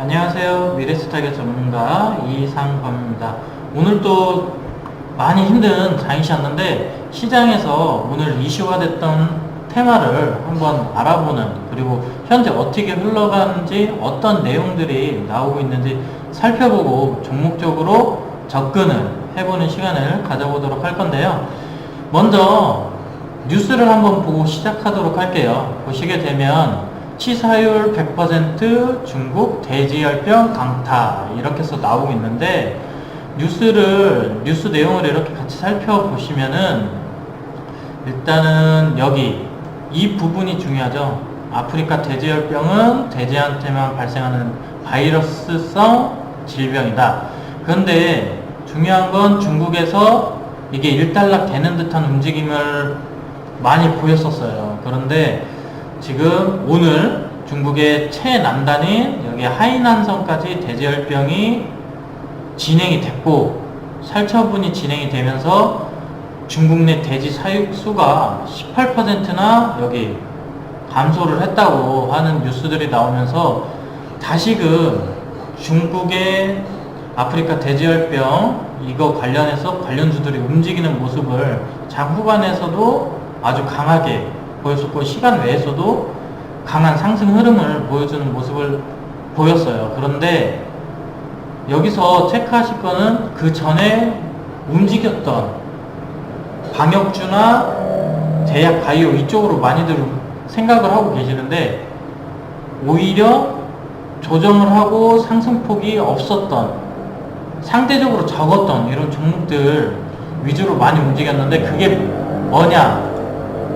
안녕하세요. 미래스타격 전문가 이상범입니다. 오늘도 많이 힘든 장이셨는데 시장에서 오늘 이슈가 됐던 테마를 한번 알아보는, 그리고 현재 어떻게 흘러가는지 어떤 내용들이 나오고 있는지 살펴보고 종목적으로 접근을 해보는 시간을 가져보도록 할 건데요. 먼저 뉴스를 한번 보고 시작하도록 할게요. 보시게 되면 치사율 100% 중국 돼지열병 강타 이렇게 해서 나오고 있는데, 뉴스 내용을 이렇게 같이 살펴보시면은 일단은 여기 이 부분이 중요하죠. 아프리카 돼지열병은 돼지한테만 발생하는 바이러스성 질병이다. 그런데 중요한 건 중국에서 이게 일단락 되는 듯한 움직임을 많이 보였었어요. 그런데 지금 오늘 중국의 최남단인 여기 하이난성까지 돼지열병이 진행이 됐고, 살처분이 진행이 되면서 중국 내 돼지 사육 수가 18%나 여기 감소를 했다고 하는 뉴스들이 나오면서 다시금 중국의 아프리카 돼지열병 이거 관련해서 관련주들이 움직이는 모습을 장 후반에서도 아주 강하게 보였었고, 시간 외에서도 강한 상승 흐름을 보여주는 모습을 보였어요. 그런데 여기서 체크하실 거는 그 전에 움직였던 방역주나 제약 바이오 이쪽으로 많이들 생각을 하고 계시는데, 오히려 조정을 하고 상승폭이 없었던, 상대적으로 적었던 이런 종목들 위주로 많이 움직였는데, 그게 뭐냐?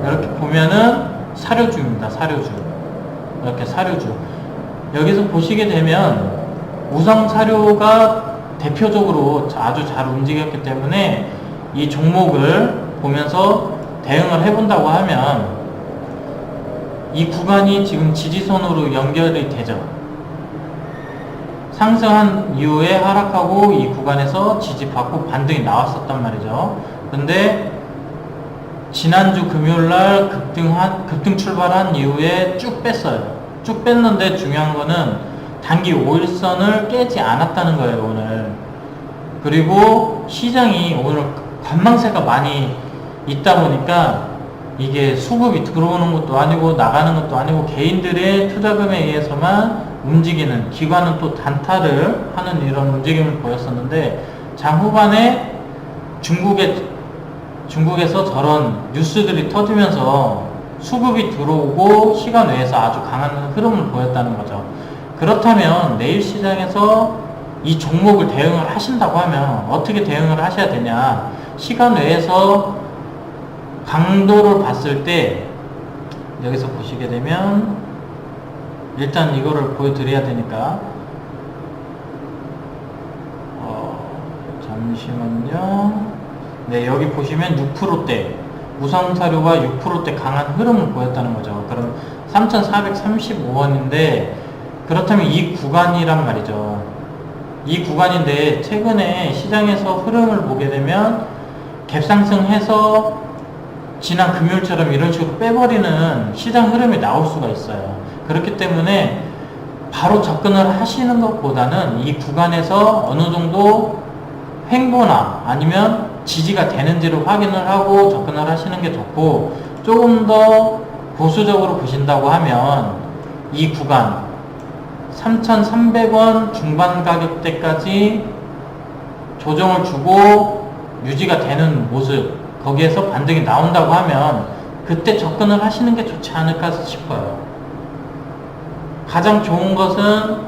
이렇게 보면은 사료주입니다. 사료주. 이렇게 사료주. 여기서 보시게 되면 우성사료가 대표적으로 아주 잘 움직였기 때문에 이 종목을 보면서 대응을 해본다고 하면 이 구간이 지금 지지선으로 연결이 되죠. 상승한 이후에 하락하고 이 구간에서 지지받고 반등이 나왔었단 말이죠. 근데 지난주 금요일날 급등 출발한 이후에 쭉 뺐어요. 쭉 뺐는데 중요한 거는 단기 5일선을 깨지 않았다는 거예요, 오늘. 그리고 시장이 오늘 관망세가 많이 있다 보니까 이게 수급이 들어오는 것도 아니고 나가는 것도 아니고 개인들의 투자금에 의해서만 움직이는, 기관은 또 단타를 하는 이런 움직임을 보였었는데, 장 후반에 중국에서 저런 뉴스들이 터지면서 수급이 들어오고 시간 외에서 아주 강한 흐름을 보였다는 거죠. 그렇다면 내일 시장에서 이 종목을 대응을 하신다고 하면 어떻게 대응을 하셔야 되냐? 시간 외에서 강도를 봤을 때 여기서 보시게 되면 일단 이거를 보여드려야 되니까 잠시만요. 네, 여기 보시면 6%대 우성사료가 6%대 강한 흐름을 보였다는 거죠. 그럼 3,435원인데 그렇다면 이 구간이란 말이죠. 이 구간인데 최근에 시장에서 흐름을 보게 되면 갭상승해서 지난 금요일처럼 이런 식으로 빼버리는 시장 흐름이 나올 수가 있어요. 그렇기 때문에 바로 접근을 하시는 것보다는 이 구간에서 어느 정도 횡보나 아니면 지지가 되는지를 확인을 하고 접근을 하시는 게 좋고, 조금 더 보수적으로 보신다고 하면 이 구간 3,300원 중반 가격대까지 조정을 주고 유지가 되는 모습, 거기에서 반등이 나온다고 하면 그때 접근을 하시는 게 좋지 않을까 싶어요. 가장 좋은 것은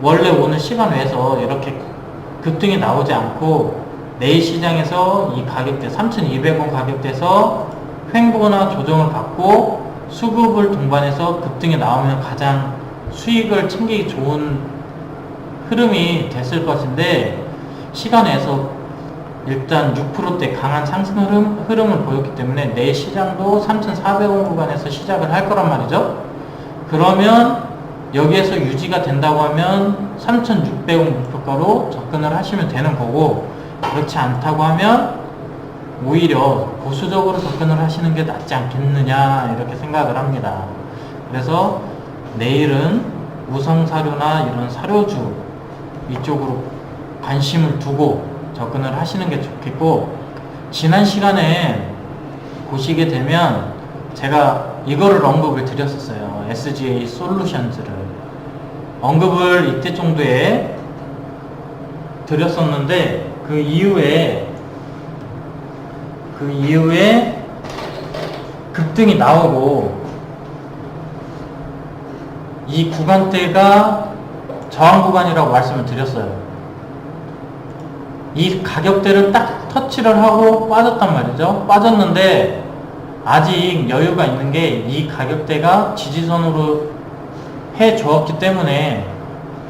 원래 오늘 시간 외에서 이렇게 급등이 나오지 않고 내일 시장에서 이 가격대 3,200원 가격대에서 횡보나 조정을 받고 수급을 동반해서 급등이 나오면 가장 수익을 챙기기 좋은 흐름이 됐을 것인데, 시간에서 일단 6%대 강한 상승 흐름을 보였기 때문에 내일 시장도 3,400원 구간에서 시작을 할 거란 말이죠. 그러면 여기에서 유지가 된다고 하면 3,600원 목표가로 접근을 하시면 되는 거고, 그렇지 않다고 하면 오히려 보수적으로 접근을 하시는 게 낫지 않겠느냐 이렇게 생각을 합니다. 그래서 내일은 우성사료나 이런 사료주 이쪽으로 관심을 두고 접근을 하시는 게 좋겠고, 지난 시간에 보시게 되면 제가 이거를 언급을 드렸었어요. SGA 솔루션즈를 언급을 이때 정도에 드렸었는데, 그 이후에 급등이 나오고 이 구간대가 저항 구간이라고 말씀을 드렸어요. 이 가격대를 딱 터치를 하고 빠졌단 말이죠. 빠졌는데 아직 여유가 있는 게 이 가격대가 지지선으로 해 주었기 때문에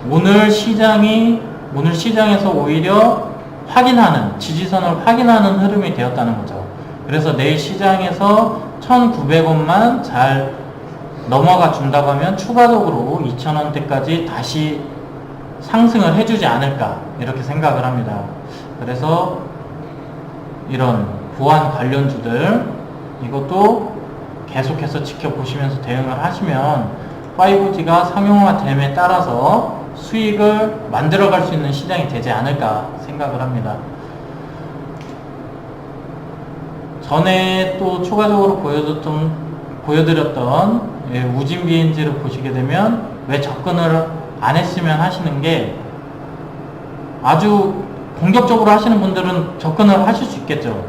오늘 시장에서 오히려 확인하는, 지지선을 확인하는 흐름이 되었다는 거죠. 그래서 내일 시장에서 1,900원만 잘 넘어가 준다고 하면 추가적으로 2,000원대까지 다시 상승을 해주지 않을까, 이렇게 생각을 합니다. 그래서 이런 보안 관련주들, 이것도 계속해서 지켜보시면서 대응을 하시면 5G가 상용화됨에 따라서 수익을 만들어갈 수 있는 시장이 되지 않을까 생각을 합니다. 전에 또 추가적으로 보여드렸던 우진 BNG를 보시게 되면 왜 접근을 안 했으면 하시는 게, 아주 공격적으로 하시는 분들은 접근을 하실 수 있겠죠.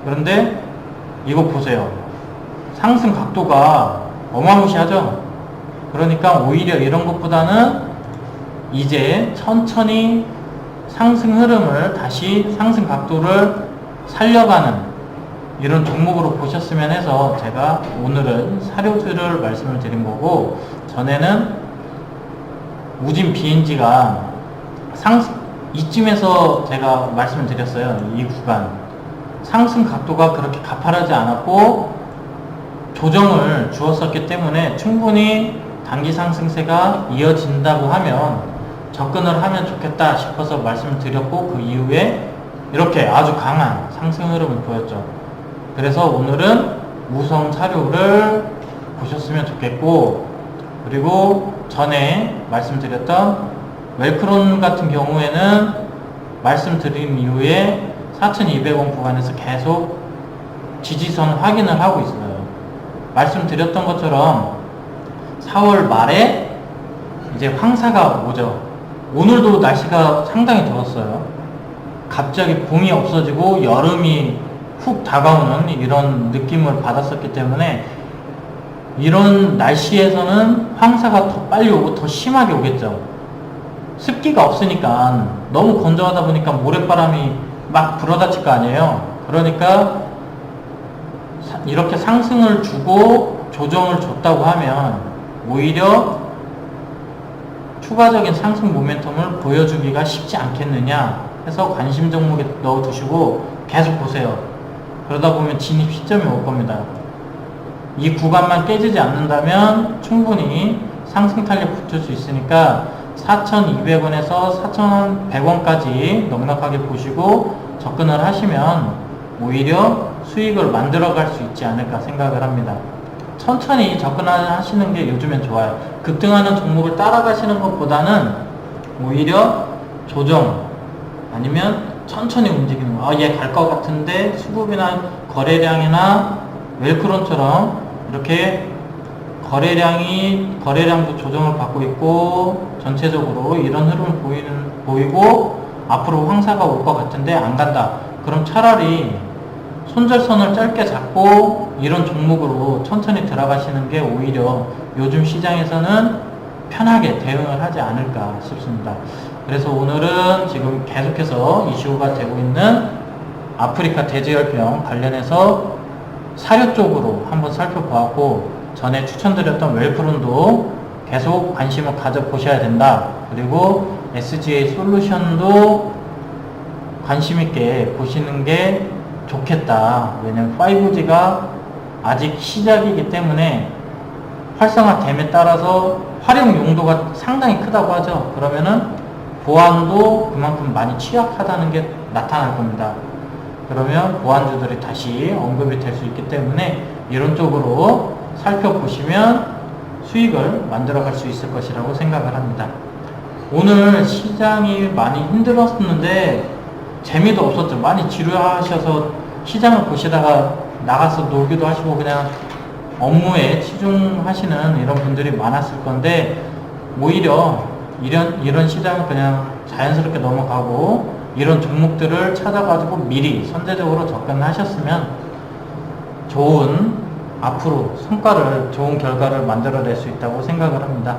그런데 이거 보세요. 상승 각도가 어마무시하죠. 그러니까 오히려 이런 것보다는 이제 천천히 상승 흐름을, 다시 상승 각도를 살려가는 이런 종목으로 보셨으면 해서 제가 오늘은 사료주를 말씀을 드린 거고, 전에는 우진 BNG가 이쯤에서 제가 말씀을 드렸어요. 이 구간 상승 각도가 그렇게 가파르지 않았고 조정을 주었었기 때문에 충분히 단기 상승세가 이어진다고 하면 접근을 하면 좋겠다 싶어서 말씀을 드렸고, 그 이후에 이렇게 아주 강한 상승 흐름을 보였죠. 그래서 오늘은 우성 사료를 보셨으면 좋겠고, 그리고 전에 말씀드렸던 웰크론 같은 경우에는 말씀드린 이후에 4,200원 구간에서 계속 지지선 확인을 하고 있어요. 말씀드렸던 것처럼 4월 말에 이제 황사가 오죠. 오늘도 날씨가 상당히 더웠어요. 갑자기 봄이 없어지고 여름이 훅 다가오는 이런 느낌을 받았었기 때문에 이런 날씨에서는 황사가 더 빨리 오고 더 심하게 오겠죠. 습기가 없으니까, 너무 건조하다 보니까 모래바람이 막 불어닥칠 거 아니에요. 그러니까 이렇게 상승을 주고 조정을 줬다고 하면 오히려 추가적인 상승 모멘텀을 보여주기가 쉽지 않겠느냐 해서 관심 종목에 넣어두시고 계속 보세요. 그러다 보면 진입 시점이 올 겁니다. 이 구간만 깨지지 않는다면 충분히 상승 탄력 붙을 수 있으니까 4,200원에서 4,100원까지 넉넉하게 보시고 접근을 하시면 오히려 수익을 만들어 갈 수 있지 않을까 생각을 합니다. 천천히 접근하시는 게 요즘엔 좋아요. 급등하는 종목을 따라가시는 것보다는 오히려 조정 아니면 천천히 움직이는 거, 얘 갈 것 같은데 수급이나 거래량이나 웰크론처럼 이렇게 거래량도 조정을 받고 있고 전체적으로 이런 흐름을 보이고 앞으로 황사가 올 것 같은데 안 간다. 그럼 차라리 손절선을 짧게 잡고 이런 종목으로 천천히 들어가시는 게 오히려 요즘 시장에서는 편하게 대응을 하지 않을까 싶습니다. 그래서 오늘은 지금 계속해서 이슈가 되고 있는 아프리카 돼지열병 관련해서 사료 쪽으로 한번 살펴보았고, 전에 추천드렸던 웰프론도 계속 관심을 가져보셔야 된다. 그리고 SGA 솔루션도 관심있게 보시는 게 좋겠다. 왜냐면 5G가 아직 시작이기 때문에 활성화됨에 따라서 활용 용도가 상당히 크다고 하죠. 그러면은 보안도 그만큼 많이 취약하다는 게 나타날 겁니다. 그러면 보안주들이 다시 언급이 될 수 있기 때문에 이런 쪽으로 살펴보시면 수익을 만들어갈 수 있을 것이라고 생각을 합니다. 오늘 시장이 많이 힘들었는데 재미도 없었죠. 많이 지루하셔서 시장을 보시다가 나가서 놀기도 하시고 그냥 업무에 치중하시는 이런 분들이 많았을 건데, 오히려 이런 시장은 그냥 자연스럽게 넘어가고 이런 종목들을 찾아가지고 미리 선제적으로 접근하셨으면 앞으로 좋은 결과를 만들어낼 수 있다고 생각을 합니다.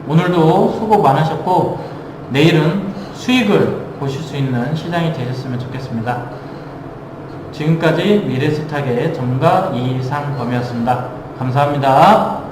오늘도 수고 많으셨고 내일은 수익을 보실 수 있는 시장이 되셨으면 좋겠습니다. 지금까지 미래스탁의 전문가 이상범이었습니다. 감사합니다.